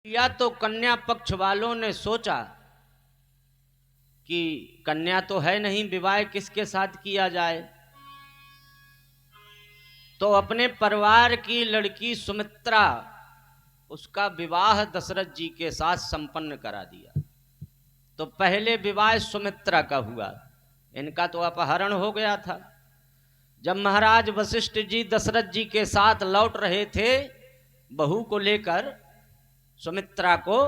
या तो कन्या पक्ष वालों ने सोचा कि कन्या तो है नहीं, विवाह किसके साथ किया जाए, तो अपने परिवार की लड़की सुमित्रा उसका विवाह दशरथ जी के साथ संपन्न करा दिया। तो पहले विवाह सुमित्रा का हुआ, इनका तो अपहरण हो गया था। जब महाराज वशिष्ठ जी दशरथ जी के साथ लौट रहे थे बहू को लेकर सुमित्रा को,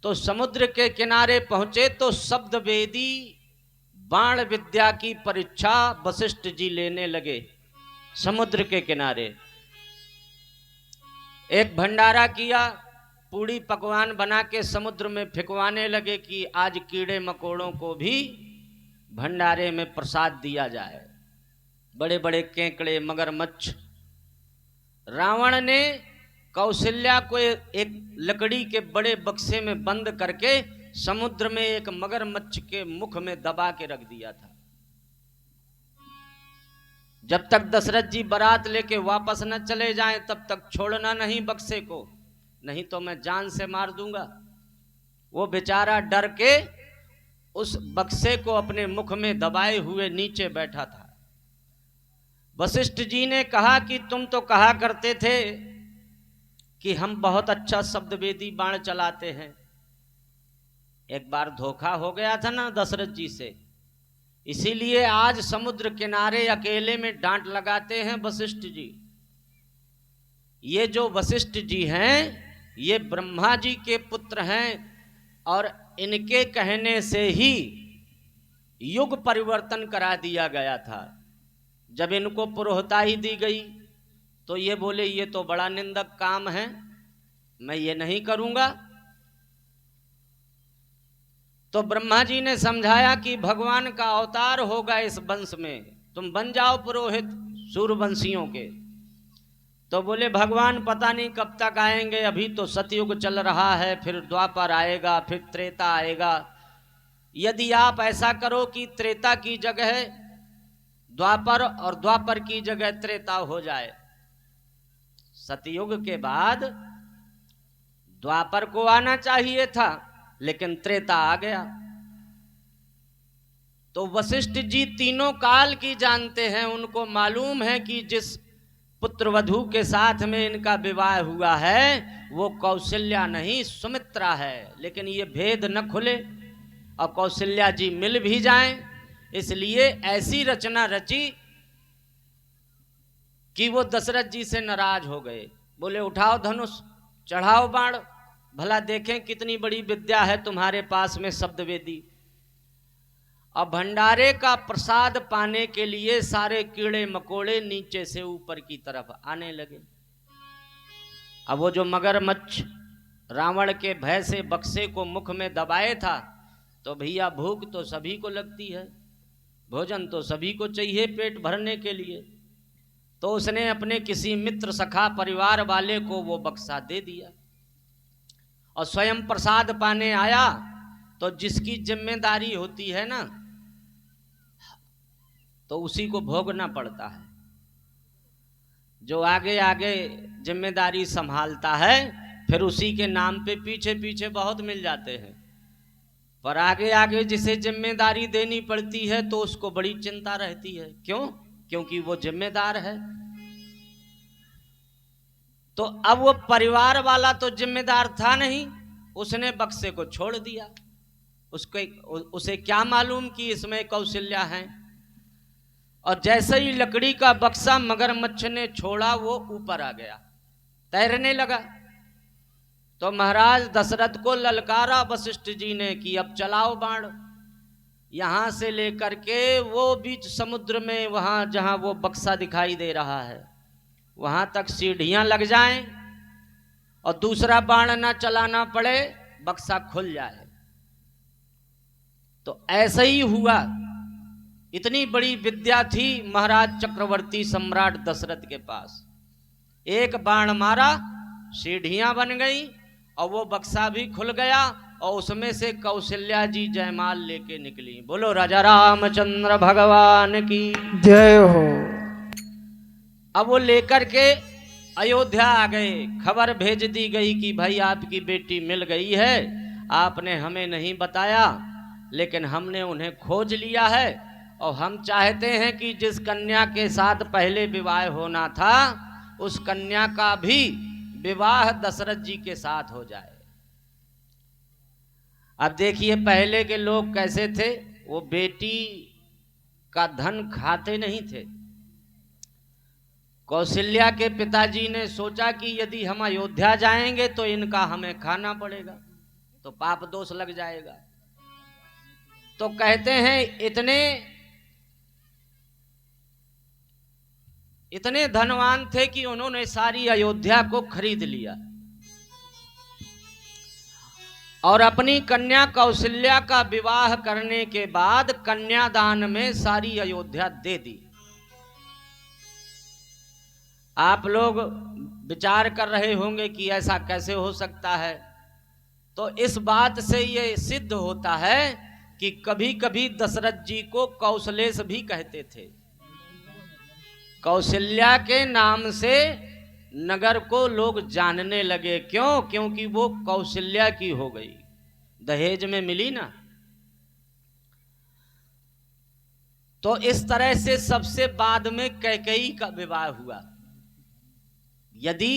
तो समुद्र के किनारे पहुंचे तो शब्द वेदी बाण विद्या की परीक्षा वशिष्ठ जी लेने लगे। समुद्र के किनारे एक भंडारा किया, पूड़ी पकवान बना के समुद्र में फेंकवाने लगे कि आज कीड़े मकोड़ों को भी भंडारे में प्रसाद दिया जाए। बड़े बड़े केकड़े, मगरमच्छ। रावण ने कौशल्या को एक लकड़ी के बड़े बक्से में बंद करके समुद्र में एक मगरमच्छ के मुख में दबा के रख दिया था। जब तक दशरथ जी बारात लेके वापस न चले जाएं तब तक छोड़ना नहीं बक्से को, नहीं तो मैं जान से मार दूंगा। वो बेचारा डर के उस बक्से को अपने मुख में दबाए हुए नीचे बैठा था। वशिष्ठ जी ने कहा कि तुम तो कहा करते थे कि हम बहुत अच्छा शब्दवेदी बाण चलाते हैं। एक बार धोखा हो गया था ना दशरथ जी से, इसीलिए आज समुद्र किनारे अकेले में डांट लगाते हैं वशिष्ठ जी। ये जो वशिष्ठ जी हैं ये ब्रह्मा जी के पुत्र हैं और इनके कहने से ही युग परिवर्तन करा दिया गया था। जब इनको पुरोहिताई दी गई तो ये बोले ये तो बड़ा निंदक काम है, मैं ये नहीं करूंगा। तो ब्रह्मा जी ने समझाया कि भगवान का अवतार होगा इस वंश में, तुम बन जाओ पुरोहित सूर्यवंशियों के। तो बोले भगवान पता नहीं कब तक आएंगे, अभी तो सतयुग चल रहा है, फिर द्वापर आएगा, फिर त्रेता आएगा। यदि आप ऐसा करो कि त्रेता की जगह द्वापर और द्वापर की जगह त्रेता हो जाए। सतयुग के बाद द्वापर को आना चाहिए था लेकिन त्रेता आ गया। तो वशिष्ठ जी तीनों काल की जानते हैं, उनको मालूम है कि जिस पुत्र वधू के साथ में इनका विवाह हुआ है वो कौशल्या नहीं सुमित्रा है। लेकिन ये भेद न खुले और कौशल्या जी मिल भी जाएं, इसलिए ऐसी रचना रची कि वो दशरथ जी से नाराज हो गए। बोले उठाओ धनुष, चढ़ाओ बाण, भला देखें कितनी बड़ी विद्या है तुम्हारे पास में शब्दवेदी। और भंडारे का प्रसाद पाने के लिए सारे कीड़े मकोड़े नीचे से ऊपर की तरफ आने लगे। अब वो जो मगरमच्छ रावण के भय से बक्से को मुख में दबाए था, तो भैया भूख तो सभी को लगती है, भोजन तो सभी को चाहिए पेट भरने के लिए। तो उसने अपने किसी मित्र सखा परिवार वाले को वो बक्सा दे दिया और स्वयं प्रसाद पाने आया। तो जिसकी जिम्मेदारी होती है ना तो उसी को भोगना पड़ता है। जो आगे आगे जिम्मेदारी संभालता है फिर उसी के नाम पे पीछे पीछे बहुत मिल जाते हैं, पर आगे आगे जिसे जिम्मेदारी देनी पड़ती है तो उसको बड़ी चिंता रहती है। क्यों? क्योंकि वो जिम्मेदार है। तो अब वो परिवार वाला तो जिम्मेदार था नहीं, उसने बक्से को छोड़ दिया। उसे क्या मालूम कि इसमें कौशल्या है। और जैसे ही लकड़ी का बक्सा मगरमच्छ ने छोड़ा वो ऊपर आ गया, तैरने लगा। तो महाराज दशरथ को ललकारा वशिष्ठ जी ने कि अब चलाओ बाण, यहां से लेकर के वो बीच समुद्र में वहां जहां वो बक्सा दिखाई दे रहा है वहां तक सीढ़ियां लग जाएं और दूसरा बाण ना चलाना पड़े, बक्सा खुल जाए। तो ऐसा ही हुआ। इतनी बड़ी विद्या थी महाराज चक्रवर्ती सम्राट दशरथ के पास। एक बाण मारा, सीढ़ियां बन गई और वो बक्सा भी खुल गया और उसमें से कौशल्या जी जयमाल लेके निकली। बोलो राजा रामचंद्र भगवान की जय हो। अब वो लेकर के अयोध्या आ गए, खबर भेज दी गई कि भाई आपकी बेटी मिल गई है। आपने हमें नहीं बताया, लेकिन हमने उन्हें खोज लिया है और हम चाहते हैं कि जिस कन्या के साथ पहले विवाह होना था उस कन्या का भी विवाह दशरथ जी के साथ हो जाए। अब देखिए पहले के लोग कैसे थे, वो बेटी का धन खाते नहीं थे। कौशल्या के पिताजी ने सोचा कि यदि हम अयोध्या जाएंगे तो इनका हमें खाना पड़ेगा, तो पाप दोष लग जाएगा। तो कहते हैं इतने धनवान थे कि उन्होंने सारी अयोध्या को खरीद लिया और अपनी कन्या कौशल्या का विवाह करने के बाद कन्यादान में सारी अयोध्या दे दी। आप लोग विचार कर रहे होंगे कि ऐसा कैसे हो सकता है। तो इस बात से ये सिद्ध होता है कि कभी कभी दशरथ जी को कौशलेश भी कहते थे। कौशल्या के नाम से नगर को लोग जानने लगे। क्यों? क्योंकि वो कौशल्या की हो गई, दहेज में मिली ना। तो इस तरह से सबसे बाद में कैकेयी का विवाह हुआ। यदि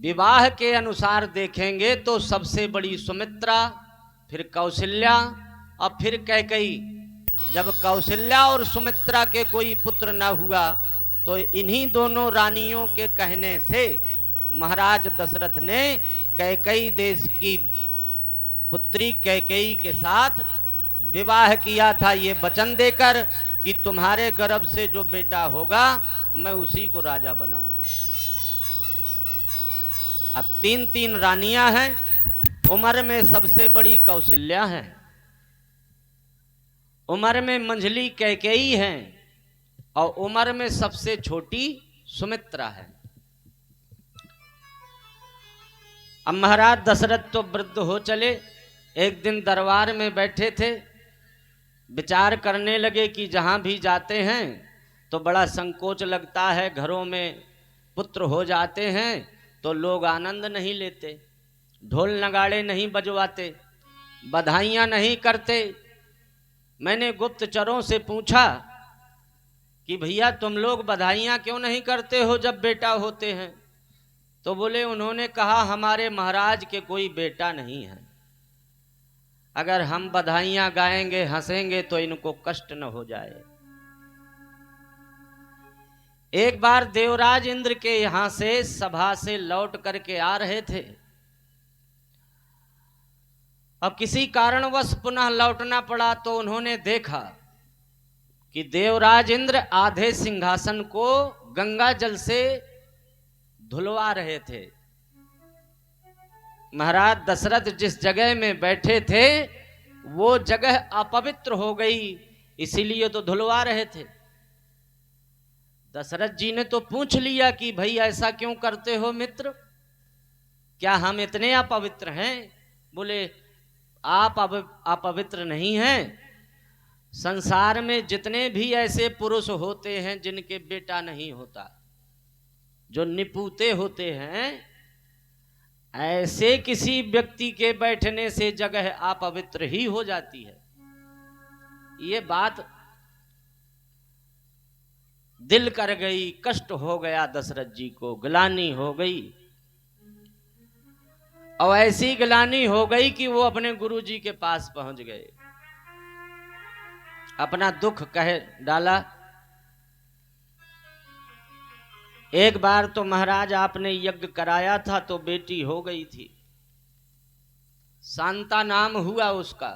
विवाह के अनुसार देखेंगे तो सबसे बड़ी सुमित्रा, फिर कौशल्या और फिर कैकेयी। जब कौशल्या और सुमित्रा के कोई पुत्र न हुआ तो इन्हीं दोनों रानियों के कहने से महाराज दशरथ ने कैकेयी देश की पुत्री कैकेयी के साथ विवाह किया था, ये वचन देकर कि तुम्हारे गर्भ से जो बेटा होगा मैं उसी को राजा बनाऊंगा। अब 3 रानियां हैं। उम्र में सबसे बड़ी कौशल्या है, उम्र में मंझली कैकेयी है और उम्र में सबसे छोटी सुमित्रा है। अब महाराज दशरथ तो वृद्ध हो चले। एक दिन दरबार में बैठे थे, विचार करने लगे कि जहां भी जाते हैं तो बड़ा संकोच लगता है। घरों में पुत्र हो जाते हैं तो लोग आनंद नहीं लेते, ढोल नगाड़े नहीं बजवाते, बधाइयां नहीं करते। मैंने गुप्तचरों से पूछा कि भैया तुम लोग बधाइयां क्यों नहीं करते हो जब बेटा होते हैं? तो बोले, उन्होंने कहा हमारे महाराज के कोई बेटा नहीं है, अगर हम बधाइयां गाएंगे हंसेंगे तो इनको कष्ट न हो जाए। एक बार देवराज इंद्र के यहां से सभा से लौट करके आ रहे थे। अब किसी कारणवश पुनः लौटना पड़ा तो उन्होंने देखा कि देवराज इंद्र आधे सिंहासन को गंगा जल से धुलवा रहे थे। महाराज दशरथ जिस जगह में बैठे थे वो जगह अपवित्र हो गई, इसीलिए तो धुलवा रहे थे। दशरथ जी ने तो पूछ लिया कि भाई ऐसा क्यों करते हो मित्र, क्या हम इतने अपवित्र हैं? बोले, आप अपवित्र नहीं हैं। संसार में जितने भी ऐसे पुरुष होते हैं जिनके बेटा नहीं होता, जो निपुते होते हैं, ऐसे किसी व्यक्ति के बैठने से जगह अपवित्र ही हो जाती है। ये बात दिल कर गई, कष्ट हो गया दशरथ जी को, ग्लानि हो गई। और ऐसी ग्लानि हो गई कि वो अपने गुरुजी के पास पहुंच गए, अपना दुख कह डाला। एक बार तो महाराज आपने यज्ञ कराया था तो बेटी हो गई थी, शांता नाम हुआ उसका।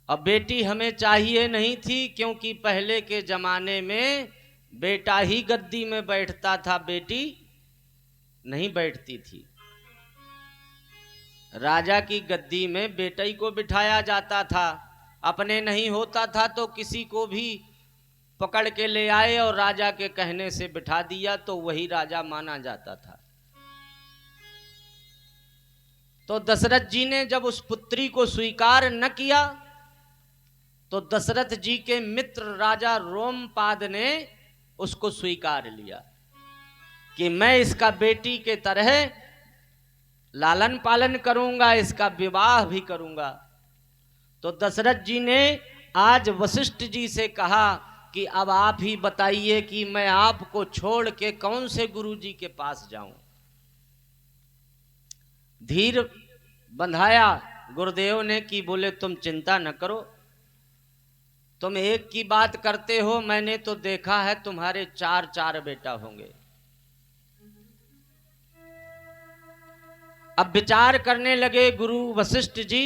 अब बेटी हमें चाहिए नहीं थी, क्योंकि पहले के जमाने में बेटा ही गद्दी में बैठता था, बेटी नहीं बैठती थी। राजा की गद्दी में बेटा ही को बिठाया जाता था, अपने नहीं होता था तो किसी को भी पकड़ के ले आए और राजा के कहने से बिठा दिया तो वही राजा माना जाता था। तो दशरथ जी ने जब उस पुत्री को स्वीकार न किया तो दशरथ जी के मित्र राजा रोमपाद ने उसको स्वीकार लिया। कि मैं इसका बेटी के तरह लालन पालन करूंगा, इसका विवाह भी करूंगा। तो दशरथ जी ने आज वशिष्ठ जी से कहा कि अब आप ही बताइए कि मैं आपको छोड़ के कौन से गुरु जी के पास जाऊं। धीर बंधाया गुरुदेव ने कि बोले तुम चिंता न करो, तुम एक की बात करते हो, मैंने तो देखा है तुम्हारे 4 बेटा होंगे। अब विचार करने लगे गुरु वशिष्ठ जी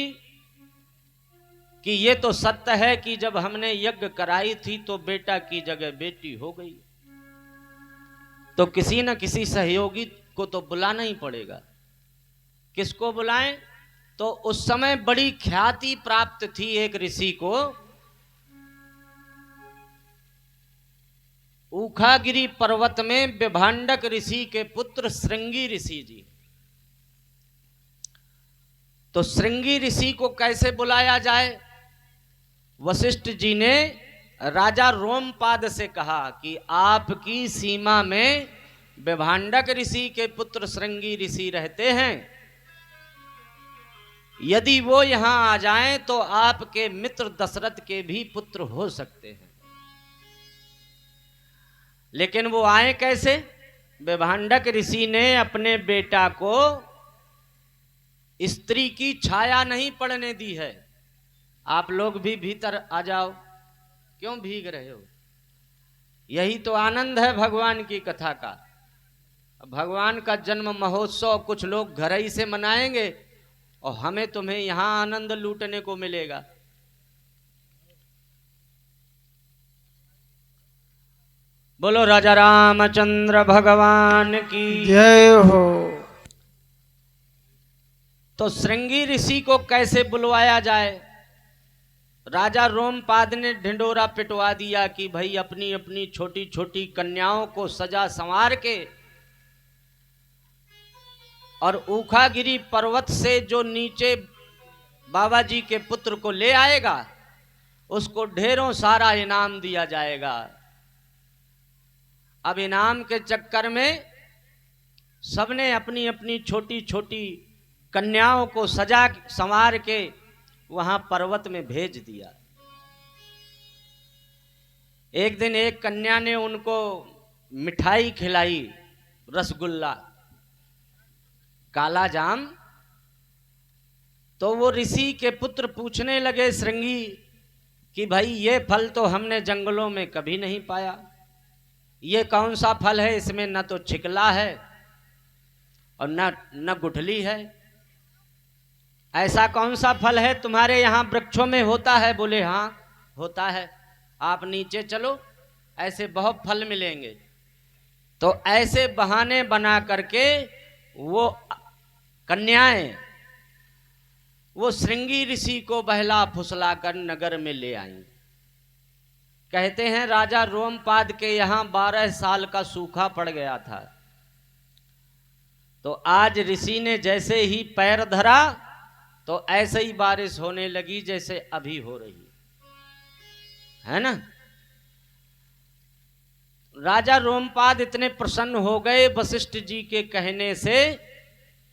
कि ये तो सत्य है कि जब हमने यज्ञ कराई थी तो बेटा की जगह बेटी हो गई, तो किसी न किसी सहयोगी को तो बुलाना ही पड़ेगा। किसको बुलाएं? तो उस समय बड़ी ख्याति प्राप्त थी एक ऋषि को, ऊखागिरी पर्वत में विभांडक ऋषि के पुत्र श्रृंगी ऋषि जी। तो श्रृंगी ऋषि को कैसे बुलाया जाए? वशिष्ठ जी ने राजा रोमपाद से कहा कि आपकी सीमा में विभांडक ऋषि के पुत्र श्रृंगी ऋषि रहते हैं, यदि वो यहां आ जाएं तो आपके मित्र दशरथ के भी पुत्र हो सकते हैं। लेकिन वो आए कैसे? विभांडक ऋषि ने अपने बेटा को स्त्री की छाया नहीं पड़ने दी है। आप लोग भी भीतर आ जाओ, क्यों भीग रहे हो? यही तो आनंद है भगवान की कथा का। भगवान का जन्म महोत्सव कुछ लोग घर ही से मनाएंगे और हमें तुम्हें यहां आनंद लूटने को मिलेगा। बोलो राजा रामचंद्र भगवान की जय हो। तो श्रृंगी ऋषि को कैसे बुलवाया जाए? राजा रोमपाद ने ढिंडोरा पिटवा दिया कि भाई अपनी अपनी छोटी छोटी कन्याओं को सजा संवार के और ऊखागिरी पर्वत से जो नीचे बाबा जी के पुत्र को ले आएगा उसको ढेरों सारा इनाम दिया जाएगा। अब इनाम के चक्कर में सबने अपनी अपनी छोटी छोटी कन्याओं को सजा संवार के वहां पर्वत में भेज दिया। एक दिन एक कन्या ने उनको मिठाई खिलाई, रसगुल्ला, काला जाम। तो वो ऋषि के पुत्र पूछने लगे श्रृंगी कि भाई ये फल तो हमने जंगलों में कभी नहीं पाया, ये कौन सा फल है? इसमें न तो छिकला है और न गुठली है, ऐसा कौन सा फल है तुम्हारे यहाँ वृक्षों में होता है? बोले हाँ होता है, आप नीचे चलो, ऐसे बहुत फल मिलेंगे। तो ऐसे बहाने बना करके वो कन्याएं वो श्रृंगी ऋषि को बहला फुसला कर नगर में ले आई। कहते हैं राजा रोमपाद के यहाँ 12 साल का सूखा पड़ गया था। तो आज ऋषि ने जैसे ही पैर धरा तो ऐसे ही बारिश होने लगी जैसे अभी हो रही है ना। राजा रोमपाद इतने प्रसन्न हो गए वशिष्ठ जी के कहने से,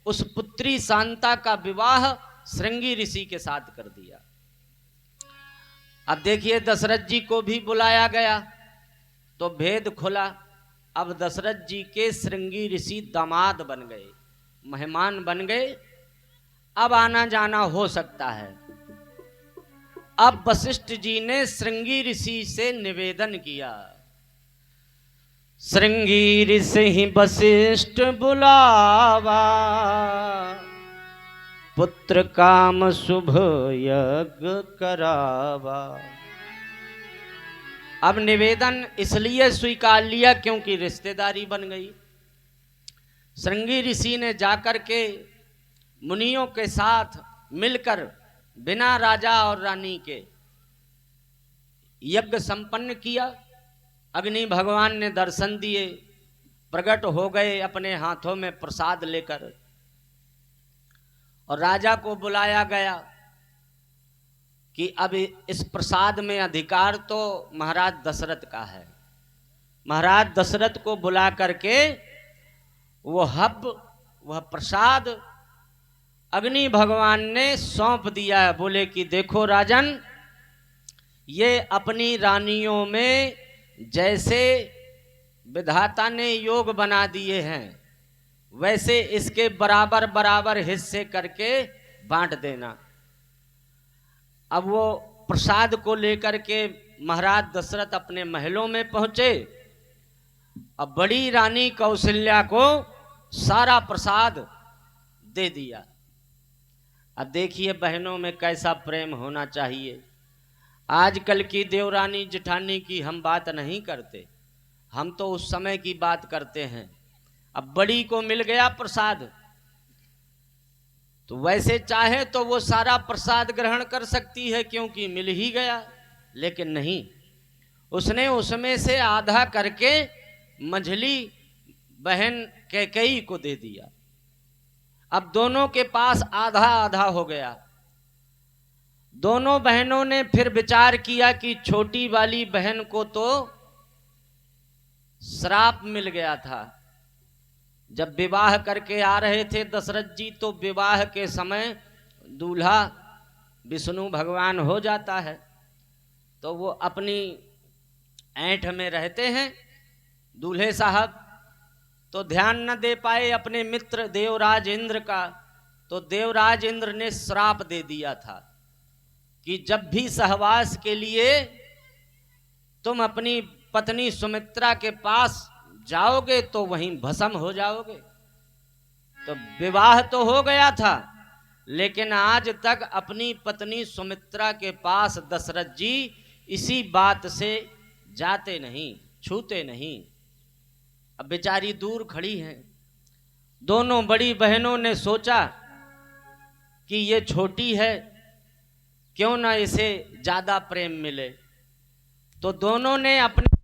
उस पुत्री शांता का विवाह श्रृंगी ऋषि के साथ कर दिया। अब देखिए दशरथ जी को भी बुलाया गया तो भेद खुला। अब दशरथ जी के श्रृंगी ऋषि दामाद बन गए, मेहमान बन गए, अब आना जाना हो सकता है। अब वशिष्ठ जी ने श्रृंगी ऋषि से निवेदन किया, श्रृंगी ऋषि वशिष्ठ बुलावा, पुत्र काम शुभ यज्ञ करावा। अब निवेदन इसलिए स्वीकार लिया क्योंकि रिश्तेदारी बन गई। श्रृंगी ऋषि ने जाकर के मुनियों के साथ मिलकर बिना राजा और रानी के यज्ञ संपन्न किया। अग्नि भगवान ने दर्शन दिए, प्रकट हो गए अपने हाथों में प्रसाद लेकर, और राजा को बुलाया गया कि अब इस प्रसाद में अधिकार तो महाराज दशरथ का है। महाराज दशरथ को बुला करके वो हब, वह प्रसाद अग्नि भगवान ने सौंप दिया है। बोले कि देखो राजन, ये अपनी रानियों में जैसे विधाता ने योग बना दिए हैं, वैसे इसके बराबर बराबर हिस्से करके बांट देना। अब वो प्रसाद को लेकर के महाराज दशरथ अपने महलों में पहुंचे। अब बड़ी रानी कौशल्या को सारा प्रसाद दे दिया। अब देखिए बहनों में कैसा प्रेम होना चाहिए। आजकल की देवरानी जेठानी की हम बात नहीं करते, हम तो उस समय की बात करते हैं। अब बड़ी को मिल गया प्रसाद, तो वैसे चाहे तो वो सारा प्रसाद ग्रहण कर सकती है क्योंकि मिल ही गया, लेकिन नहीं, उसने उसमें से आधा करके मंझली बहन कैकेयी को दे दिया। अब दोनों के पास आधा आधा हो गया। दोनों बहनों ने फिर विचार किया कि छोटी वाली बहन को तो श्राप मिल गया था। जब विवाह करके आ रहे थे दशरथ जी, तो विवाह के समय दूल्हा विष्णु भगवान हो जाता है, तो वो अपनी ऐंठ में रहते हैं दूल्हे साहब, तो ध्यान न दे पाए अपने मित्र देवराज इंद्र का। तो देवराज इंद्र ने श्राप दे दिया था कि जब भी सहवास के लिए तुम अपनी पत्नी सुमित्रा के पास जाओगे तो वहीं भस्म हो जाओगे। तो विवाह तो हो गया था, लेकिन आज तक अपनी पत्नी सुमित्रा के पास दशरथ जी इसी बात से जाते नहीं, छूते नहीं। अब बेचारी दूर खड़ी हैं। दोनों बड़ी बहनों ने सोचा कि ये छोटी है, क्यों ना इसे ज्यादा प्रेम मिले। तो दोनों ने अपने